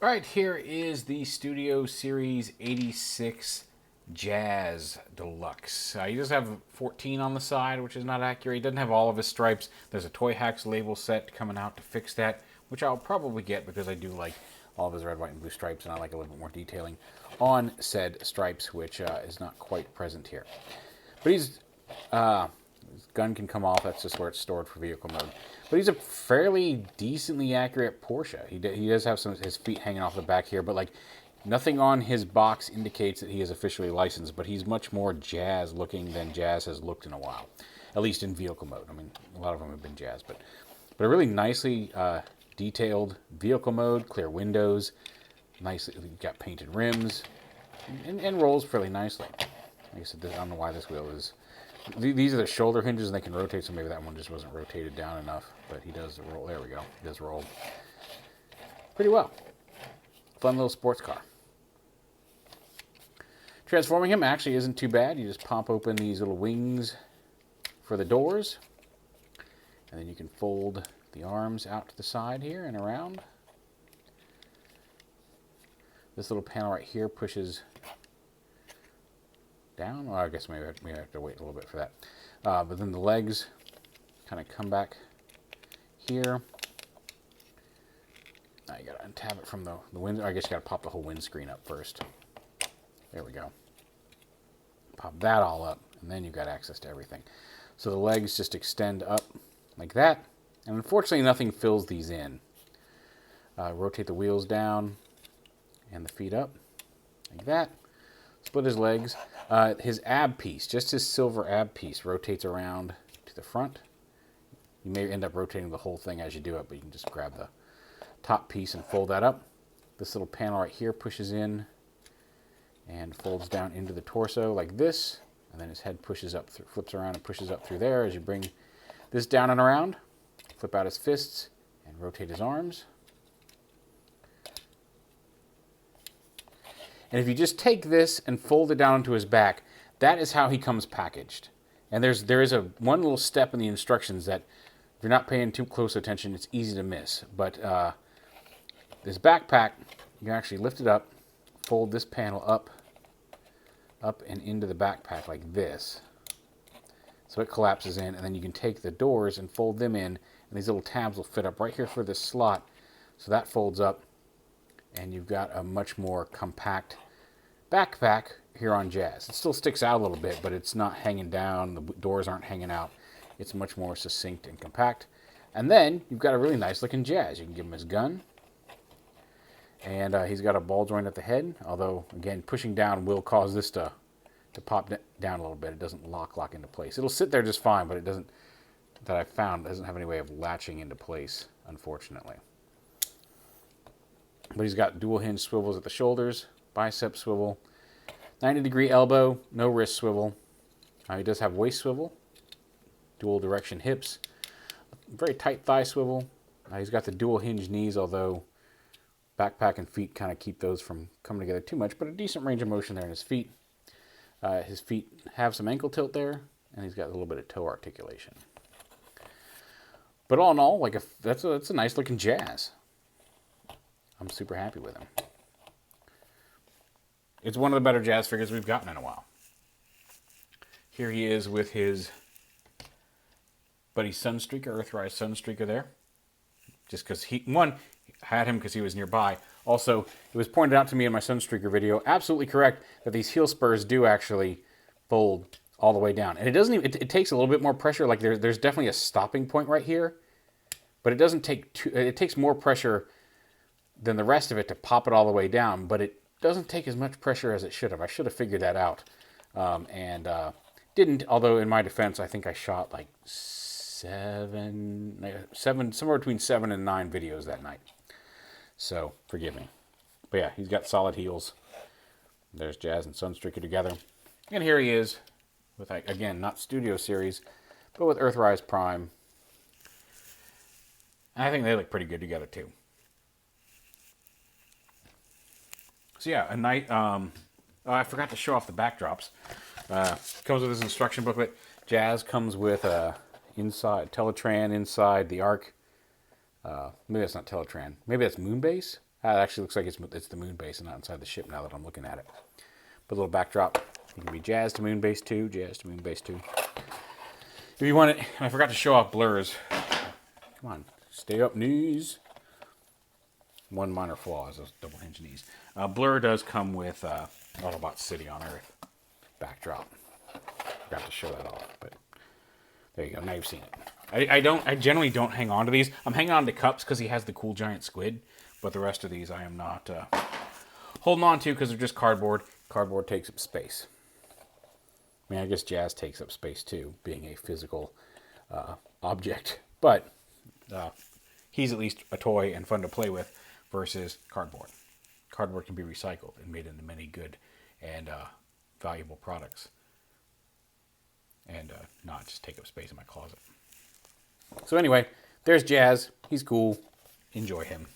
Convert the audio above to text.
All right, here is the Studio Series 86 Jazz Deluxe. He does have 14 on the side, which is not accurate. He doesn't have all of his stripes. There's a Toy Hacks label set coming out to fix that, which I'll probably get because I do like all of his red, white, and blue stripes, and I like a little bit more detailing on said stripes, which is not quite present here. But his gun can come off. That's just where it's stored for vehicle mode. But he's a fairly decently accurate Porsche. He does have some of his feet hanging off the back here, but like nothing on his box indicates that he is officially licensed. But he's much more Jazz looking than Jazz has looked in a while, at least in vehicle mode. I mean, a lot of them have been Jazz, but a really nicely detailed vehicle mode, clear windows, nicely got painted rims, and rolls fairly nicely. Like I said, I don't know why this wheel is. These are the shoulder hinges, and they can rotate, so maybe that one just wasn't rotated down enough. But he does roll. There we go. He does roll pretty well. Fun little sports car. Transforming him actually isn't too bad. You just pop open these little wings for the doors, and then you can fold the arms out to the side here and around. This little panel right here pushes down. Well, I guess maybe I have to wait a little bit for that. But then the legs kind of come back here. Now you got to untab it from the wind. I guess you got to pop the whole windscreen up first. There we go. Pop that all up, and then you've got access to everything. So the legs just extend up like that. And unfortunately, nothing fills these in. Rotate the wheels down and the feet up like that. Split his legs. His ab piece, just his silver ab piece, rotates around to the front. You may end up rotating the whole thing as you do it, but you can just grab the top piece and fold that up. This little panel right here pushes in and folds down into the torso like this, and then his head pushes up, flips around and pushes up through there as you bring this down and around. Flip out his fists and rotate his arms. And if you just take this and fold it down onto his back, that is how he comes packaged. And there is one little step in the instructions that, if you're not paying too close attention, it's easy to miss. But this backpack, you can actually lift it up, fold this panel up and into the backpack like this. So it collapses in, and then you can take the doors and fold them in, and these little tabs will fit up right here for this slot. So that folds up, and you've got a much more compact backpack here on Jazz. It still sticks out a little bit, but it's not hanging down. The doors aren't hanging out. It's much more succinct and compact. And then you've got a really nice looking Jazz. You can give him his gun. And he's got a ball joint at the head, although, again, pushing down will cause this to pop down a little bit. It doesn't lock into place. It'll sit there just fine, but it doesn't, that I've found, doesn't have any way of latching into place, unfortunately. But he's got dual hinge swivels at the shoulders, bicep swivel, 90-degree elbow, no wrist swivel. He does have waist swivel, dual direction hips, very tight thigh swivel. He's got the dual hinge knees, although backpack and feet kind of keep those from coming together too much, but a decent range of motion there in his feet. His feet have some ankle tilt there, and he's got a little bit of toe articulation. But all in all, that's a nice looking Jazz. I'm super happy with him. It's one of the better Jazz figures we've gotten in a while. Here he is with his buddy Sunstreaker, Earthrise Sunstreaker there. Just because one, had him because he was nearby. Also, it was pointed out to me in my Sunstreaker video, absolutely correct, that these heel spurs do actually fold all the way down. And it doesn't even, it takes a little bit more pressure. Like there's definitely a stopping point right here, but it doesn't take it takes more pressure than the rest of it to pop it all the way down, but it doesn't take as much pressure as it should have. I should have figured that out, and didn't, although in my defense, I think I shot like seven, somewhere between 7 and 9 videos that night. So, forgive me. But yeah, he's got solid heels. There's Jazz and Sunstreaker together. And here he is with, again, not Studio Series, but with Earthrise Prime. And I think they look pretty good together, too. So yeah, a night. I forgot to show off the backdrops. Comes with his instruction booklet. Jazz comes with inside Teletran inside the Arc. Maybe that's not Teletran. Maybe that's Moonbase. It actually looks like it's the moon base and not inside the ship now that I'm looking at it. But a little backdrop. It can be jazz to moon base 2, jazz to moon base 2. If you want it, and I forgot to show off blurs. Come on, stay up, knees. One minor flaw is those double hinge knees. Blur does come with Autobot City on Earth backdrop. Forgot to show that off, but there you go. Now you've seen it. I generally don't hang on to these. I'm hanging on to Cups because he has the cool giant squid, but the rest of these I am not holding on to because they're just cardboard. Cardboard takes up space. I mean, I guess jazz takes up space too, being a physical object. But he's at least a toy and fun to play with versus cardboard. Cardboard can be recycled and made into many good and valuable products. And not just take up space in my closet. So anyway, there's Jazz. He's cool. Enjoy him.